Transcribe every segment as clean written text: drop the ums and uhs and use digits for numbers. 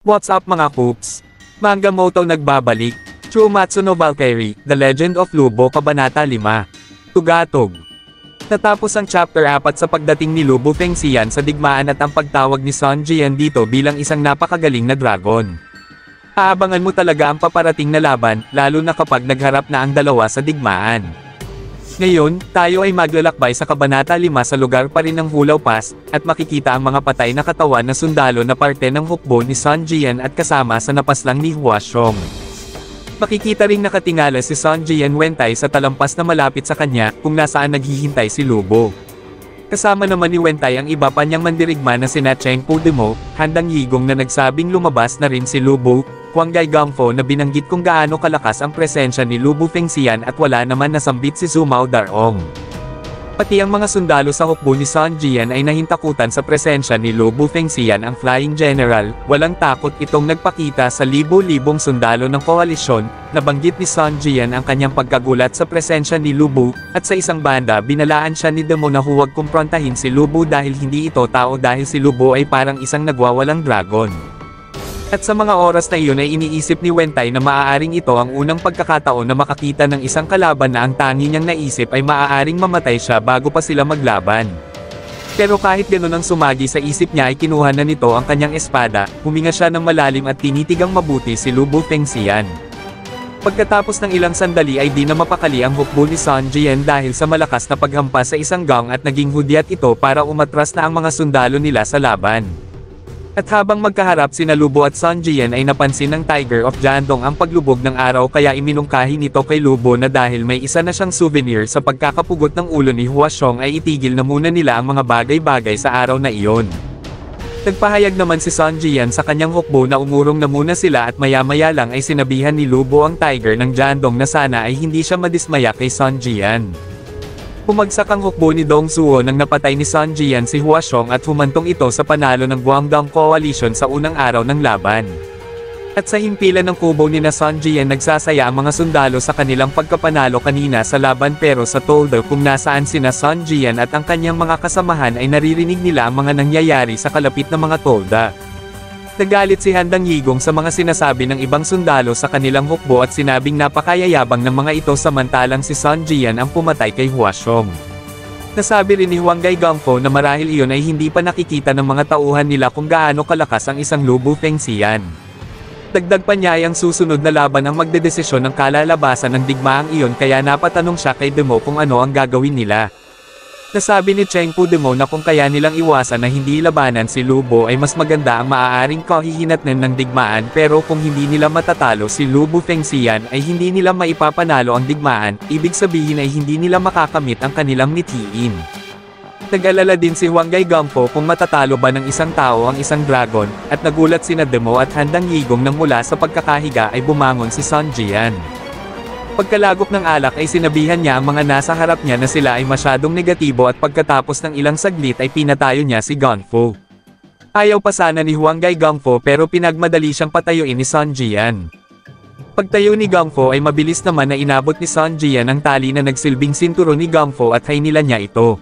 What's up mga Hoops? Manga Moto nagbabalik. Chumatsu no Valkyrie, The Legend of Lubo Kabanata 5. Tugatog. Natapos ang chapter 4 sa pagdating ni Lubo Fengxian sa digmaan at ang pagtawag ni Sun Jian dito bilang isang napakagaling na dragon. Aabangan mo talaga ang paparating na laban, lalo na kapag nagharap na ang dalawa sa digmaan. Ngayon, tayo ay maglalakbay sa Kabanata 5 sa lugar pa rin ng Hulao Pass, at makikita ang mga patay na katawan na sundalo na parte ng hukbo ni Sun Jian at kasama sa napaslang ni Hua Xiong. Makikita ring nakatingala si Sun Jian Wentai sa talampas na malapit sa kanya, kung nasaan naghihintay si Lubo. Kasama naman ni Wentai ang iba pa niyang mandirigma na sina Cheng Pu Demo, Handang Yigong na nagsabing lumabas na rin si Lubo, Huang Gai Gongfo na binanggit kung gaano kalakas ang presensya ni Lubo Fengxian at wala naman nasambit si Zumao Darong. Pati ang mga sundalo sa hukbo ni Sun Jian ay nahintakutan sa presensya ni Lubo Fengxian. Ang Flying General, walang takot itong nagpakita sa libo-libong sundalo ng koalisyon. Nabanggit ni Sun Jian ang kanyang pagkagulat sa presensya ni Lubo, at sa isang banda binalaan siya ni Demo na huwag kumprontahin si Lubo dahil hindi ito tao dahil si Lubo ay parang isang nagwawalang dragon. At sa mga oras na iyon ay iniisip ni Wentai na maaaring ito ang unang pagkakataon na makakita ng isang kalaban na ang tangi niyang naisip ay maaaring mamatay siya bago pa sila maglaban. Pero kahit ganoon ang sumagi sa isip niya ay kinuha na nito ang kanyang espada, huminga siya ng malalim at tinitigang mabuti si Lubo Fengxian. Pagkatapos ng ilang sandali ay di na mapakali ang hukbo ni Sun Jian dahil sa malakas na paghampas sa isang gang at naging hudyat ito para umatras na ang mga sundalo nila sa laban. At habang magkaharap sina Lubo at Sun Jian ay napansin ng Tiger of Jandong ang paglubog ng araw kaya iminungkahi nito kay Lubo na dahil may isa na siyang souvenir sa pagkakapugot ng ulo ni Hua Xiong ay itigil na muna nila ang mga bagay-bagay sa araw na iyon. Nagpahayag naman si Sun Jian sa kanyang hukbo na umurong na muna sila at maya-maya lang ay sinabihan ni Lubo ang Tiger ng Jandong na sana ay hindi siya madismaya kay Sun Jian. Pumagsak ang hukbo ni Dong Zuo nang napatay ni Sun Jian si Hua Xiong at humantong ito sa panalo ng Guangdong Coalition sa unang araw ng laban. At sa himpilan ng kubo ni na Sun Jian nagsasaya ang mga sundalo sa kanilang pagkapanalo kanina sa laban pero sa Toldo kung nasaan sina Sun Jian at ang kanyang mga kasamahan ay naririnig nila ang mga nangyayari sa kalapit na mga tolda. Nagalit si Handang Yigong sa mga sinasabi ng ibang sundalo sa kanilang hukbo at sinabing napakayayabang ng mga ito samantalang si Sun Jian ang pumatay kay Hua Xiong. Nasabi rin ni Huang Gai Gongfo na marahil iyon ay hindi pa nakikita ng mga tauhan nila kung gaano kalakas ang isang Lubo Fengxian. Dagdag pa niya ay ang susunod na laban ang magdedesisyon ng kalalabasan ng digmaang iyon kaya napatanong siya kay Demo kung ano ang gagawin nila. Nasabi ni Cheng Pu Demo na kung kaya nilang iwasan na hindi labanan si Lubo ay mas maganda ang maaaring kahihinatnan ng digmaan pero kung hindi nila matatalo si Lubo Fengxian ay hindi nila maipapanalo ang digmaan, ibig sabihin ay hindi nila makakamit ang kanilang mithiin. Nag-alala din si Huang Gai Gongfo kung matatalo ba ng isang tao ang isang dragon, at nagulat sina Demo at Handang Yigong nang mula sa pagkakahiga ay bumangon si Sun Jian. Pagkalagok ng alak ay sinabihan niya ang mga nasa harap niya na sila ay masyadong negatibo at pagkatapos ng ilang saglit ay pinatayo niya si Gongfo. Ayaw pa sana ni Huang Gai Gongfo pero pinagmadali siyang patayuin ni Sun Jian. Pagtayo ni Gongfo ay mabilis naman na inabot ni Sun Jian ang tali na nagsilbing sinturon ni Gongfo at hainilan niya ito.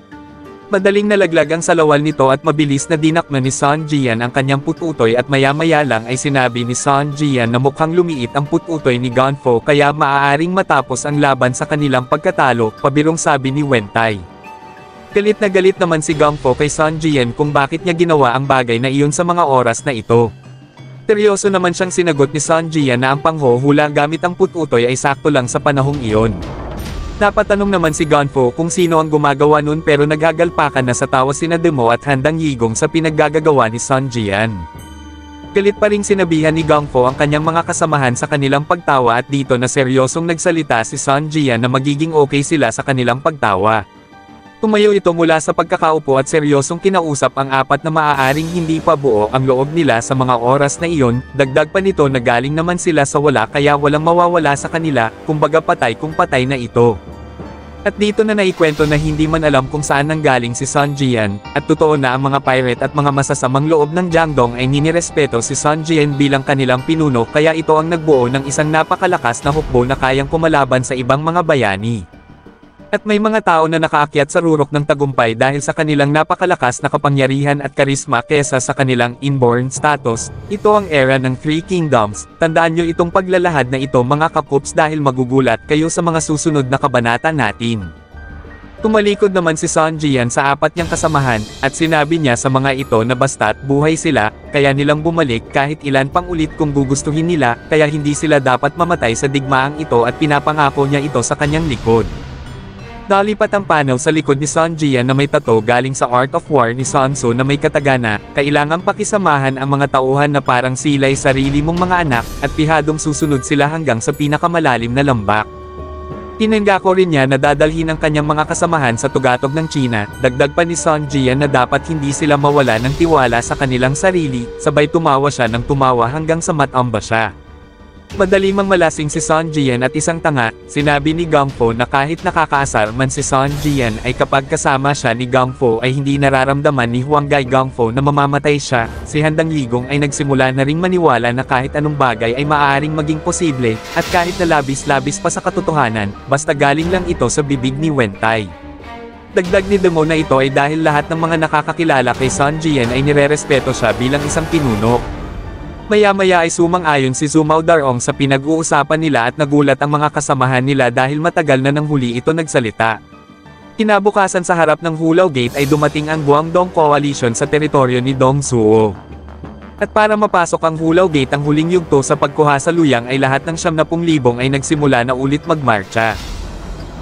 Madaling nalaglag ang salawal nito at mabilis na dinakna ni Sun Jian ang kanyang pututoy at maya-maya lang ay sinabi ni Sun Jian na mukhang lumiit ang pututoy ni Gongfo kaya maaaring matapos ang laban sa kanilang pagkatalo, pabirong sabi ni Wentai. Galit na galit naman si Gongfo kay Sun Jian kung bakit niya ginawa ang bagay na iyon sa mga oras na ito. Seryoso naman siyang sinagot ni Sun Jian na ang panghuhula gamit ang pututoy ay sakto lang sa panahong iyon. Napatanong naman si Gongfo kung sino ang gumagawa nun pero nagagalpakan na sa tawa sina Demo at Handang Yigong sa pinaggagawa ni Sun Jian. Galit pa ring sinabihan ni Gongfo ang kanyang mga kasamahan sa kanilang pagtawa at dito na seryosong nagsalita si Sun Jian na magiging okay sila sa kanilang pagtawa. Tumayo ito mula sa pagkakaupo at seryosong kinausap ang apat na maaaring hindi pa buo ang loob nila sa mga oras na iyon, dagdag pa nito na galing naman sila sa wala kaya walang mawawala sa kanila, kumbaga patay kung patay na ito. At dito na naikwento na hindi man alam kung saan nanggaling si Sun Jian, at totoo na ang mga pirate at mga masasamang loob ng Jiangdong ay ninirespeto si Sun Jian bilang kanilang pinuno kaya ito ang nagbuo ng isang napakalakas na hukbo na kayang kumalaban sa ibang mga bayani. At may mga tao na nakaakyat sa rurok ng tagumpay dahil sa kanilang napakalakas na kapangyarihan at karisma kesa sa kanilang inborn status. Ito ang era ng Three Kingdoms. Tandaan nyo itong paglalahad na ito mga kapups dahil magugulat kayo sa mga susunod na kabanata natin. Tumalikod naman si Son Jian sa apat niyang kasamahan, at sinabi niya sa mga ito na basta't buhay sila, kaya nilang bumalik kahit ilan pang ulit kung gugustuhin nila, kaya hindi sila dapat mamatay sa digmaang ito at pinapangako niya ito sa kanyang likod. Nalipat ang panaw sa likod ni Son Jian na may tato galing sa Art of War ni Sun Tzu na may katagana, kailangang pakisamahan ang mga tauhan na parang sila'y sarili mong mga anak, at pihadong susunod sila hanggang sa pinakamalalim na lambak. Tinanggako rin niya na dadalhin ang kanyang mga kasamahan sa tugatog ng China, dagdag pa ni Son Jian na dapat hindi sila mawala ng tiwala sa kanilang sarili, sabay tumawa siya ng tumawa hanggang sa matamba siya. Madali mang malasing si Son Jian at isang tanga, sinabi ni Gang Fo na kahit nakakaasar man si Son Jian ay kapag kasama siya ni Gang Fo ay hindi nararamdaman ni Huanggai Gang Fo na mamamatay siya. Si Handang Ligong ay nagsimula na ring maniwala na kahit anong bagay ay maaaring maging posible, at kahit na labis-labis pa sa katotohanan, basta galing lang ito sa bibig ni Wen Tai. Dagdag ni Demo na ito ay dahil lahat ng mga nakakakilala kay Son Jian ay nirerespeto siya bilang isang pinuno. Maya-maya ay sumang-ayon si Zumao Daong sa pinag-uusapan nila at nagulat ang mga kasamahan nila dahil matagal na nang huli ito nagsalita. Kinabukasan sa harap ng Hulao Gate ay dumating ang Guangdong Coalition sa teritoryo ni Dong Zhuo. At para mapasok ang Hulao Gate ang huling yugto sa pagkuha sa Luyang ay lahat ng 70,000 ay nagsimula na ulit magmarcha.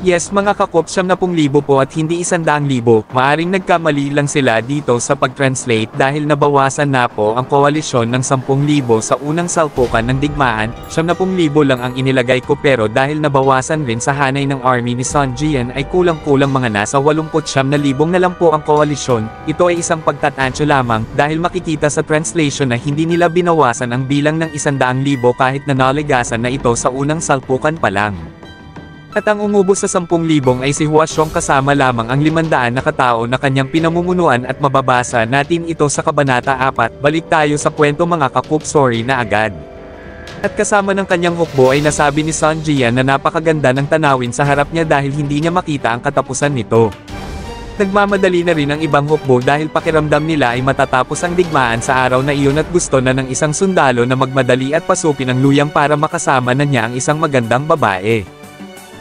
Yes mga kakop, 70,000 po at hindi 100,000, maaring nagkamali lang sila dito sa pag-translate dahil nabawasan na po ang koalisyon ng 10,000 sa unang salpukan ng digmaan. 70,000 lang ang inilagay ko pero dahil nabawasan rin sa hanay ng army ni Son Jian ay kulang-kulang mga nasa 89,000 na lang po ang koalisyon. Ito ay isang pagtatansya lamang dahil makikita sa translation na hindi nila binawasan ang bilang ng 100,000 kahit na nalegasan na ito sa unang salpukan pa lang. At ang umubos sa 10,000 ay si Hua Xiong kasama lamang ang 500 na katao na kanyang pinamumunuan at mababasa natin ito sa Kabanata 4. Balik tayo sa kwento mga kakup, sorry na agad. At kasama ng kanyang hukbo ay nasabi ni Son Jian na napakaganda ng tanawin sa harap niya dahil hindi niya makita ang katapusan nito. Nagmamadali na rin ang ibang hukbo dahil pakiramdam nila ay matatapos ang digmaan sa araw na iyon at gusto na ng isang sundalo na magmadali at pasukin ang Luyang para makasama na niya ang isang magandang babae.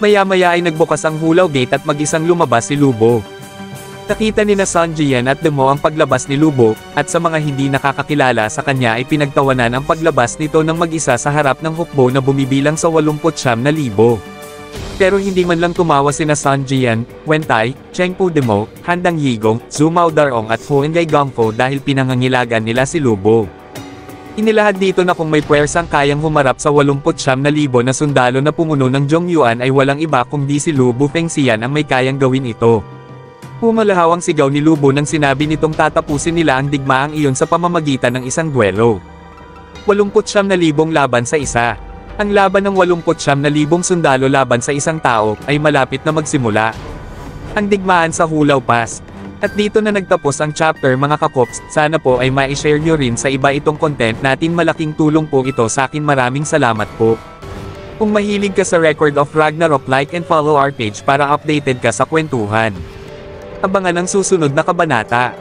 Maya-maya ay nagbukas ang Hulao Gate at mag-isang lumabas si Lubo. Nakita ni na Son Jian at Demo ang paglabas ni Lubo, at sa mga hindi nakakakilala sa kanya ay pinagtawanan ang paglabas nito ng mag-isa sa harap ng hukbo na bumibilang sa 89,000. Pero hindi man lang tumawa sina Son Jian, Wen Tai, Cheng Pu Demo, Handang Yigong, Zumao Daong at Huanggai Gang Fo dahil pinangangilagan nila si Lubo. Inilahad dito na kung may puwersang kayang humarap sa 89,000 na sundalo na pumuno ng Zhongyuan ay walang iba kundi si Lubo Fengxian ang may kayang gawin ito. Pumalahaw ang sigaw ni Lubo nang sinabi nitong tatapusin nila ang digmaang iyon sa pamamagitan ng isang duelo. 89,000 laban sa isa. Ang laban ng 89,000 sundalo laban sa isang tao ay malapit na magsimula. Ang digmaan sa Hulao Pass. At dito na nagtapos ang chapter mga kakops, sana po ay ma-share nyo rin sa iba itong content natin, malaking tulong po ito sa akin, maraming salamat po. Kung mahilig ka sa Record of Ragnarok, like and follow our page para updated ka sa kwentuhan. Abangan ang susunod na kabanata.